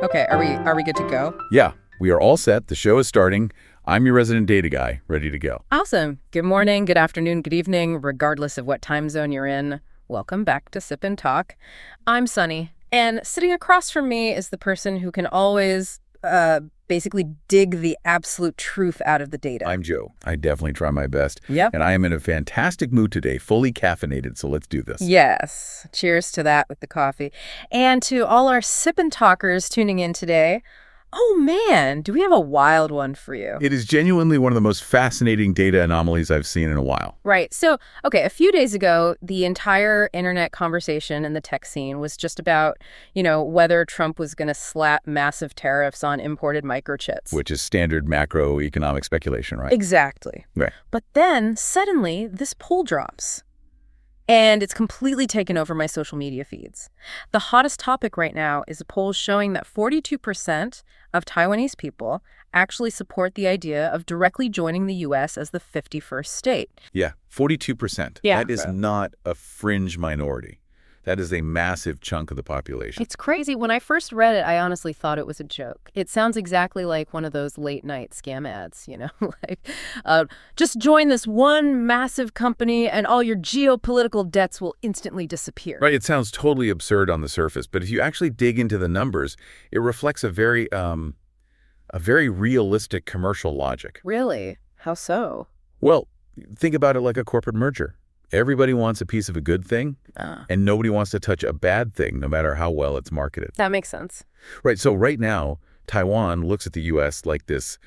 Okay, are we good to go? Yeah, we are all set. The show is starting. I'm your resident data guy, ready to go. Awesome. Good morning, good afternoon, good evening, regardless of what time zone you're in. Welcome back to Sip and Talk. I'm Sunny, and sitting across from me is the person who can always basically dig the absolute truth out of the data. I'm Joe. I definitely try my best. Yep. And I am in a fantastic mood today, fully caffeinated, so let's do this. Yes. Cheers to that with the coffee. And to all our Sip and Talkers tuning in today, oh man, do we have a wild one for you? It is genuinely one of the most fascinating data anomalies I've seen in a while. Right. So, okay, a few days ago, the entire internet conversation in the tech scene was just about, whether Trump was going to slap massive tariffs on imported microchips. Which is standard macroeconomic speculation, right? Exactly. Right. But then, suddenly, this poll drops. And it's completely taken over my social media feeds. The hottest topic right now is a poll showing that 42% of Taiwanese people actually support the idea of directly joining the U.S. as the 51st state. Yeah, 42%. Yeah. That is not a fringe minority. That is a massive chunk of the population. It's crazy. When I first read it, I honestly thought it was a joke. It sounds exactly like one of those late-night scam ads, just join this one massive company and all your geopolitical debts will instantly disappear. Right, it sounds totally absurd on the surface, but if you actually dig into the numbers, it reflects a very realistic commercial logic. Really? How so? Well, think about it like a corporate merger. Everybody wants a piece of a good thing, and nobody wants to touch a bad thing, no matter how well it's marketed. That makes sense. Right. So right now, Taiwan looks at the U.S. like this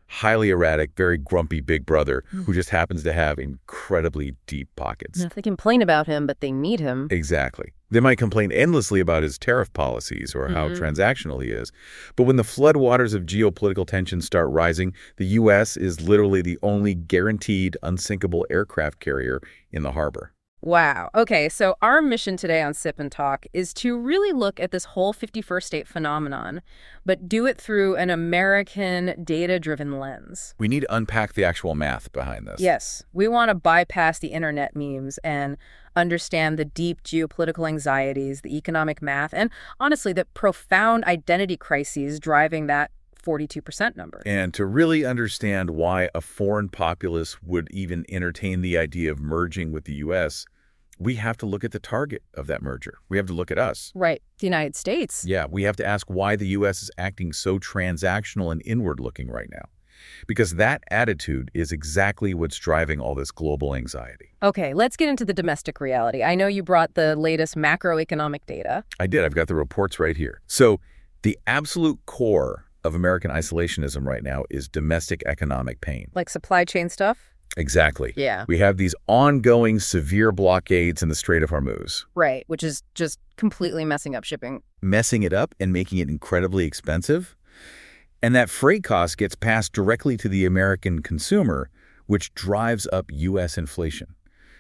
highly erratic, very grumpy big brother who just happens to have incredibly deep pockets. They complain about him, but they need him. Exactly. They might complain endlessly about his tariff policies or how transactional he is. But when the floodwaters of geopolitical tension start rising, the U.S. is literally the only guaranteed unsinkable aircraft carrier in the harbor. Wow. Okay, so our mission today on Sip and Talk is to really look at this whole 51st state phenomenon, but do it through an American data-driven lens. We need to unpack the actual math behind this. Yes. We want to bypass the internet memes and understand the deep geopolitical anxieties, the economic math, and honestly, the profound identity crises driving that 42% number. And to really understand why a foreign populace would even entertain the idea of merging with the U.S., we have to look at the target of that merger. We have to look at us. Right. The United States. Yeah, we have to ask why the U.S. is acting so transactional and inward-looking right now. Because that attitude is exactly what's driving all this global anxiety. Okay, let's get into the domestic reality. I know you brought the latest macroeconomic data. I did. I've got the reports right here. So the absolute core of American isolationism right now is domestic economic pain. Like supply chain stuff? Exactly. Yeah. We have these ongoing severe blockades in the Strait of Hormuz. Right, which is just completely messing up shipping. Messing it up and making it incredibly expensive. And that freight cost gets passed directly to the American consumer, which drives up U.S. inflation.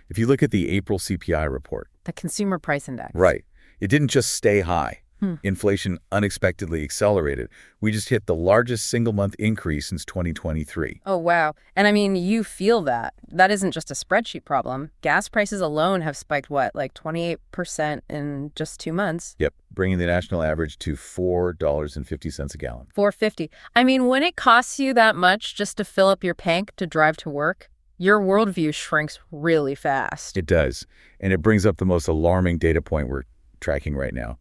If you look at the April CPI report. The Consumer Price Index. Right. It didn't just stay high. Inflation unexpectedly accelerated. We just hit the largest single-month increase since 2023. Oh, wow. And I mean, you feel that. That isn't just a spreadsheet problem. Gas prices alone have spiked, like 28% in just 2 months? Yep, bringing the national average to $4.50 a gallon. $4.50. I mean, when it costs you that much just to fill up your tank to drive to work, your worldview shrinks really fast. It does. And it brings up the most alarming data point we're tracking right now.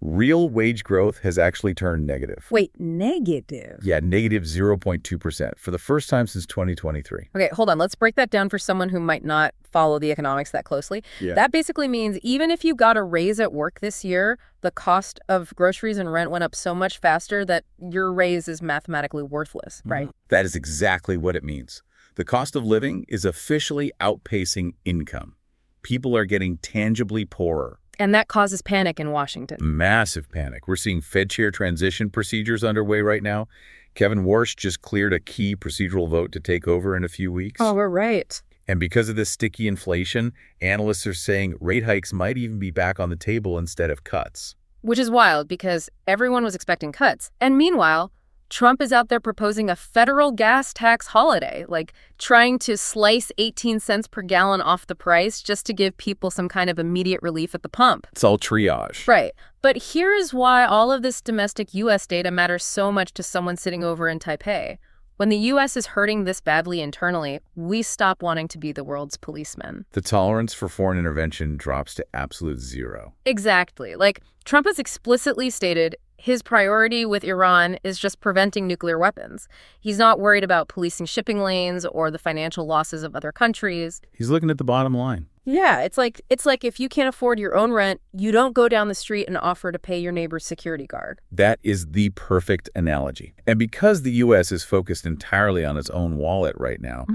Real wage growth has actually turned negative. Wait, negative? Yeah, negative 0.2% for the first time since 2023. Okay, hold on. Let's break that down for someone who might not follow the economics that closely. Yeah. That basically means even if you got a raise at work this year, the cost of groceries and rent went up so much faster that your raise is mathematically worthless, right? That is exactly what it means. The cost of living is officially outpacing income. People are getting tangibly poorer. And that causes panic in Washington. Massive panic. We're seeing Fed chair transition procedures underway right now. Kevin Warsh just cleared a key procedural vote to take over in a few weeks. Oh, we're right. And because of this sticky inflation, analysts are saying rate hikes might even be back on the table instead of cuts. Which is wild because everyone was expecting cuts. And meanwhile, Trump is out there proposing a federal gas tax holiday, like trying to slice 18 cents per gallon off the price just to give people some kind of immediate relief at the pump. It's all triage. Right. But here is why all of this domestic U.S. data matters so much to someone sitting over in Taipei. When the U.S. is hurting this badly internally, we stop wanting to be the world's policemen. The tolerance for foreign intervention drops to absolute zero. Exactly. Like, Trump has explicitly stated his priority with Iran is just preventing nuclear weapons. He's not worried about policing shipping lanes or the financial losses of other countries. He's looking at the bottom line. Yeah, it's like if you can't afford your own rent, you don't go down the street and offer to pay your neighbor's security guard. That is the perfect analogy. And because the U.S. is focused entirely on its own wallet right now,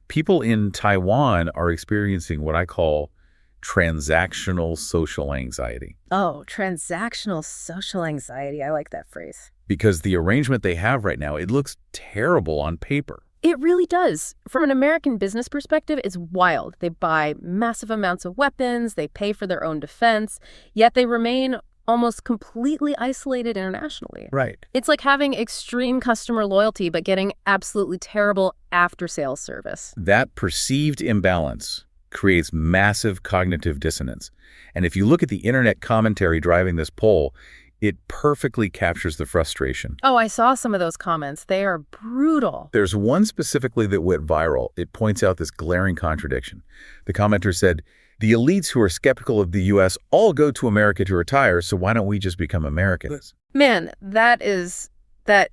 people in Taiwan are experiencing what I call transactional social anxiety. Oh, transactional social anxiety. I like that phrase. Because the arrangement they have right now, it looks terrible on paper. It really does. From an American business perspective, it's wild. They buy massive amounts of weapons, they pay for their own defense, yet they remain almost completely isolated internationally. Right. It's like having extreme customer loyalty but getting absolutely terrible after-sales service. That perceived imbalance creates massive cognitive dissonance. And if you look at the internet commentary driving this poll, it perfectly captures the frustration. Oh, I saw some of those comments. They are brutal. There's one specifically that went viral. It points out this glaring contradiction. The commenter said, "The elites who are skeptical of the U.S. all go to America to retire, so why don't we just become Americans?" Man, that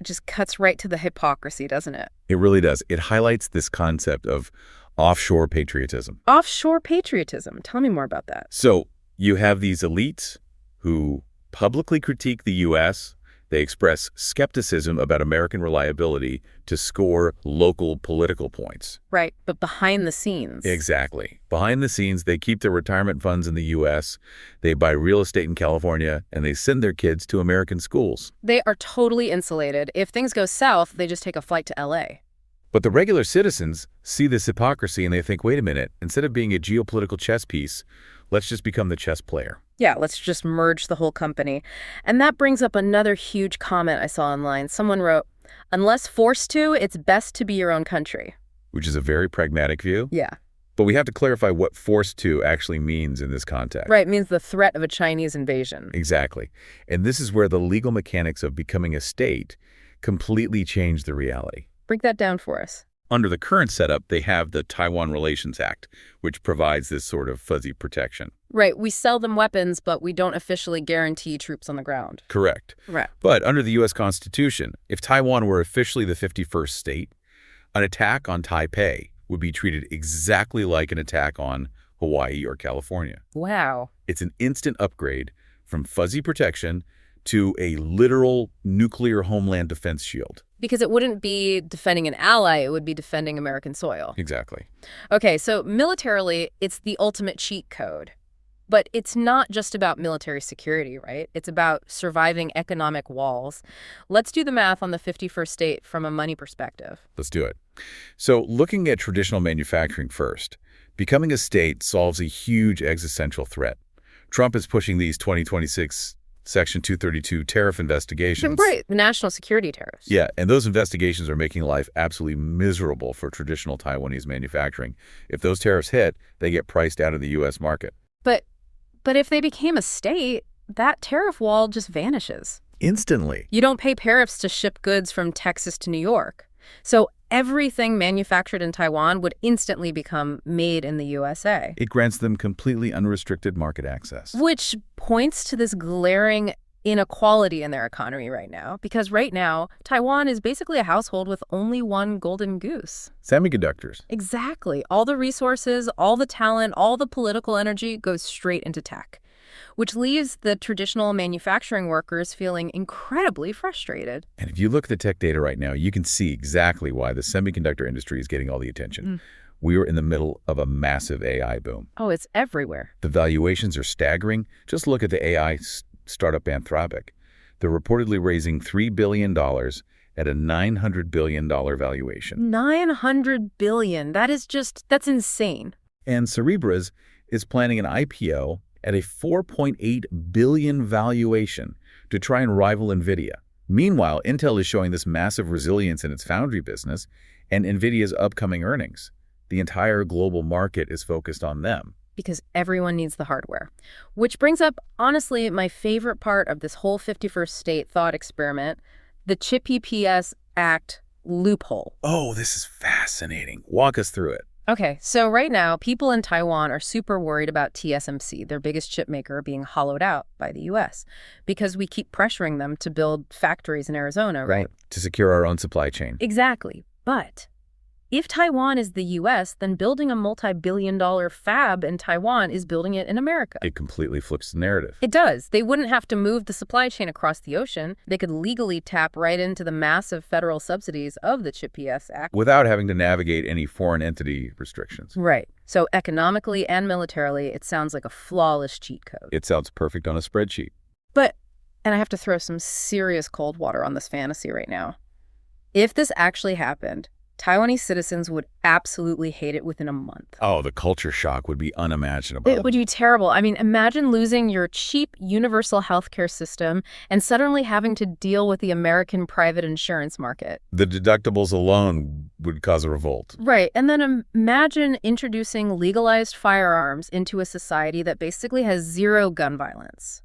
just cuts right to the hypocrisy, doesn't it? It really does. It highlights this concept of offshore patriotism. Offshore patriotism. Tell me more about that. So you have these elites who publicly critique the U.S. They express skepticism about American reliability to score local political points. Right, but behind the scenes. Exactly. Behind the scenes, they keep their retirement funds in the U.S., they buy real estate in California, and they send their kids to American schools. They are totally insulated. If things go south, they just take a flight to L.A. But the regular citizens see this hypocrisy and they think, wait a minute, instead of being a geopolitical chess piece, let's just become the chess player. Yeah, let's just merge the whole company. And that brings up another huge comment I saw online. Someone wrote, "Unless forced to, it's best to be your own country." Which is a very pragmatic view. Yeah. But we have to clarify what forced to actually means in this context. Right, it means the threat of a Chinese invasion. Exactly. And this is where the legal mechanics of becoming a state completely change the reality. Break that down for us. Under the current setup, they have the Taiwan Relations Act, which provides this sort of fuzzy protection. Right, we sell them weapons, but we don't officially guarantee troops on the ground. Correct. Right. But under the U.S. Constitution, if Taiwan were officially the 51st state, an attack on Taipei would be treated exactly like an attack on Hawaii or California. Wow. It's an instant upgrade from fuzzy protection to a literal nuclear homeland defense shield. Because it wouldn't be defending an ally, it would be defending American soil. Exactly. Okay, so militarily, it's the ultimate cheat code. But it's not just about military security, right? It's about surviving economic walls. Let's do the math on the 51st state from a money perspective. Let's do it. So looking at traditional manufacturing first, becoming a state solves a huge existential threat. Trump is pushing these 2026 Section 232 tariff investigations. Right, the national security tariffs. Yeah, and those investigations are making life absolutely miserable for traditional Taiwanese manufacturing. If those tariffs hit, they get priced out of the U.S. market. But if they became a state, that tariff wall just vanishes. Instantly. You don't pay tariffs to ship goods from Texas to New York. So everything manufactured in Taiwan would instantly become made in the USA. It grants them completely unrestricted market access. Which points to this glaring inequality in their economy right now. Because right now, Taiwan is basically a household with only one golden goose. Semiconductors. Exactly. All the resources, all the talent, all the political energy goes straight into tech, which leaves the traditional manufacturing workers feeling incredibly frustrated. And if you look at the tech data right now, you can see exactly why the semiconductor industry is getting all the attention. We are in the middle of a massive AI boom. Oh, it's everywhere. The valuations are staggering. Just look at the AI startup Anthropic. They're reportedly raising $3 billion at a $900 billion valuation. $900 billion. That's insane. And Cerebras is planning an IPO at a $4.8 billion valuation to try and rival NVIDIA. Meanwhile, Intel is showing this massive resilience in its foundry business and NVIDIA's upcoming earnings. The entire global market is focused on them. Because everyone needs the hardware. Which brings up, honestly, my favorite part of this whole 51st state thought experiment, the CHIP EPS Act loophole. Oh, this is fascinating. Walk us through it. Okay, so right now, people in Taiwan are super worried about TSMC, their biggest chip maker, being hollowed out by the U.S. because we keep pressuring them to build factories in Arizona, right? To secure our own supply chain. Exactly. But if Taiwan is the U.S., then building a multi-billion-dollar fab in Taiwan is building it in America. It completely flips the narrative. It does. They wouldn't have to move the supply chain across the ocean. They could legally tap right into the massive federal subsidies of the CHIP EPS Act. Without having to navigate any foreign entity restrictions. Right. So economically and militarily, it sounds like a flawless cheat code. It sounds perfect on a spreadsheet. But, and I have to throw some serious cold water on this fantasy right now. If this actually happened, Taiwanese citizens would absolutely hate it within a month. Oh, the culture shock would be unimaginable. It would be terrible. I mean, imagine losing your cheap universal healthcare system and suddenly having to deal with the American private insurance market. The deductibles alone would cause a revolt. Right. And then imagine introducing legalized firearms into a society that basically has zero gun violence.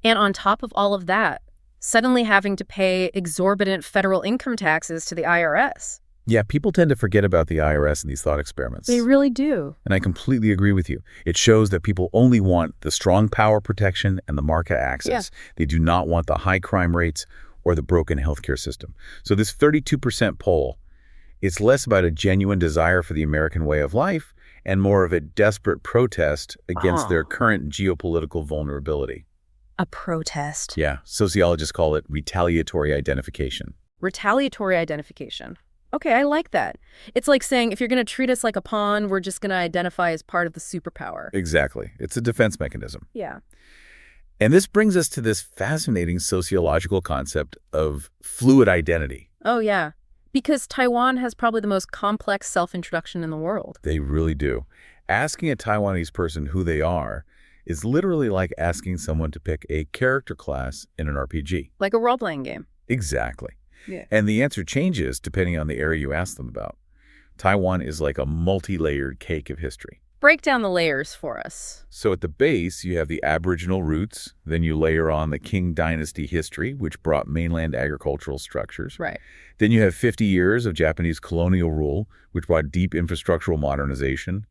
And on top of all of that, suddenly having to pay exorbitant federal income taxes to the IRS. Yeah, people tend to forget about the IRS in these thought experiments. They really do. And I completely agree with you. It shows that people only want the strong power protection and the market access. Yeah. They do not want the high crime rates or the broken healthcare system. So this 32% poll, it's less about a genuine desire for the American way of life and more of a desperate protest against their current geopolitical vulnerability. A protest. Yeah, sociologists call it retaliatory identification. Retaliatory identification. Okay, I like that. It's like saying, if you're going to treat us like a pawn, we're just going to identify as part of the superpower. Exactly. It's a defense mechanism. Yeah. And this brings us to this fascinating sociological concept of fluid identity. Oh, yeah. Because Taiwan has probably the most complex self-introduction in the world. They really do. Asking a Taiwanese person who they are is literally like asking someone to pick a character class in an RPG. Like a role-playing game. Exactly. Yeah. And the answer changes depending on the area you ask them about. Taiwan is like a multi-layered cake of history. Break down the layers for us. So at the base, you have the Aboriginal roots. Then you layer on the Qing Dynasty history, which brought mainland agricultural structures. Right. Then you have 50 years of Japanese colonial rule, which brought deep infrastructural modernization.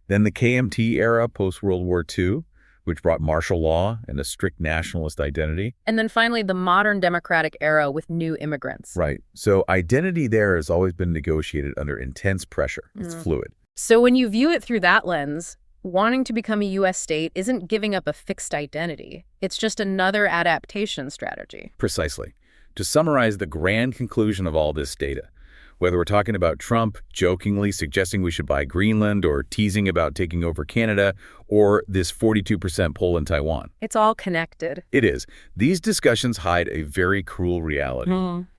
Then the KMT era post-World War II, which brought martial law and a strict nationalist identity. And then finally, the modern democratic era with new immigrants. Right. So identity there has always been negotiated under intense pressure. It's fluid. So when you view it through that lens, wanting to become a U.S. state isn't giving up a fixed identity. It's just another adaptation strategy. Precisely. To summarize the grand conclusion of all this data, whether we're talking about Trump jokingly suggesting we should buy Greenland or teasing about taking over Canada or this 42% poll in Taiwan. It's all connected. It is. These discussions hide a very cruel reality.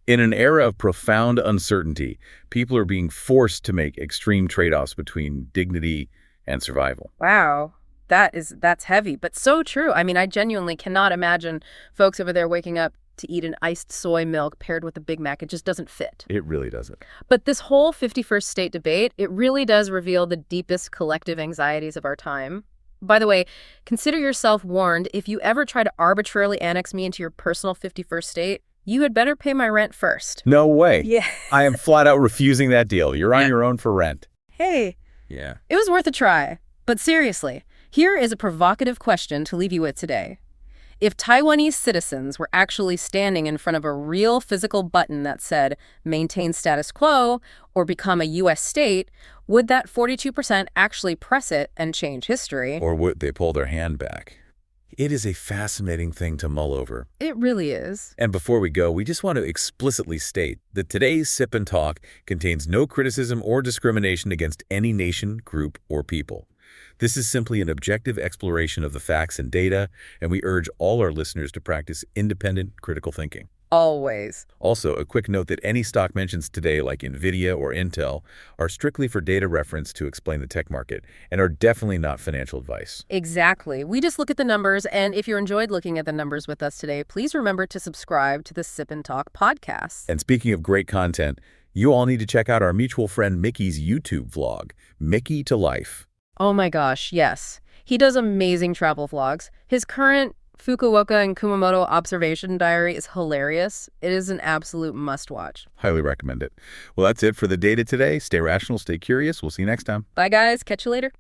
In an era of profound uncertainty, people are being forced to make extreme trade-offs between dignity and survival. Wow. That's heavy, but so true. I mean, I genuinely cannot imagine folks over there waking up to eat an iced soy milk paired with a Big Mac. It just doesn't fit. It really doesn't. But this whole 51st state debate, it really does reveal the deepest collective anxieties of our time. By the way, consider yourself warned. If you ever try to arbitrarily annex me into your personal 51st state, you had better pay my rent first. No way. Yeah. I am flat out refusing that deal. You're on your own for rent. Hey. Yeah. It was worth a try. But seriously, here is a provocative question to leave you with today. If Taiwanese citizens were actually standing in front of a real physical button that said, maintain status quo or become a U.S. state, would that 42% actually press it and change history? Or would they pull their hand back? It is a fascinating thing to mull over. It really is. And before we go, we just want to explicitly state that today's Sip and Talk contains no criticism or discrimination against any nation, group, or people. This is simply an objective exploration of the facts and data, and we urge all our listeners to practice independent, critical thinking. Always. Also, a quick note that any stock mentions today, like NVIDIA or Intel, are strictly for data reference to explain the tech market and are definitely not financial advice. Exactly. We just look at the numbers, and if you enjoyed looking at the numbers with us today, please remember to subscribe to the Sip and Talk podcast. And speaking of great content, you all need to check out our mutual friend Mickey's YouTube vlog, Mickey to Life. Oh my gosh, yes. He does amazing travel vlogs. His current Fukuoka and Kumamoto observation diary is hilarious. It is an absolute must-watch. Highly recommend it. Well, that's it for the data today. Stay rational, stay curious. We'll see you next time. Bye, guys. Catch you later.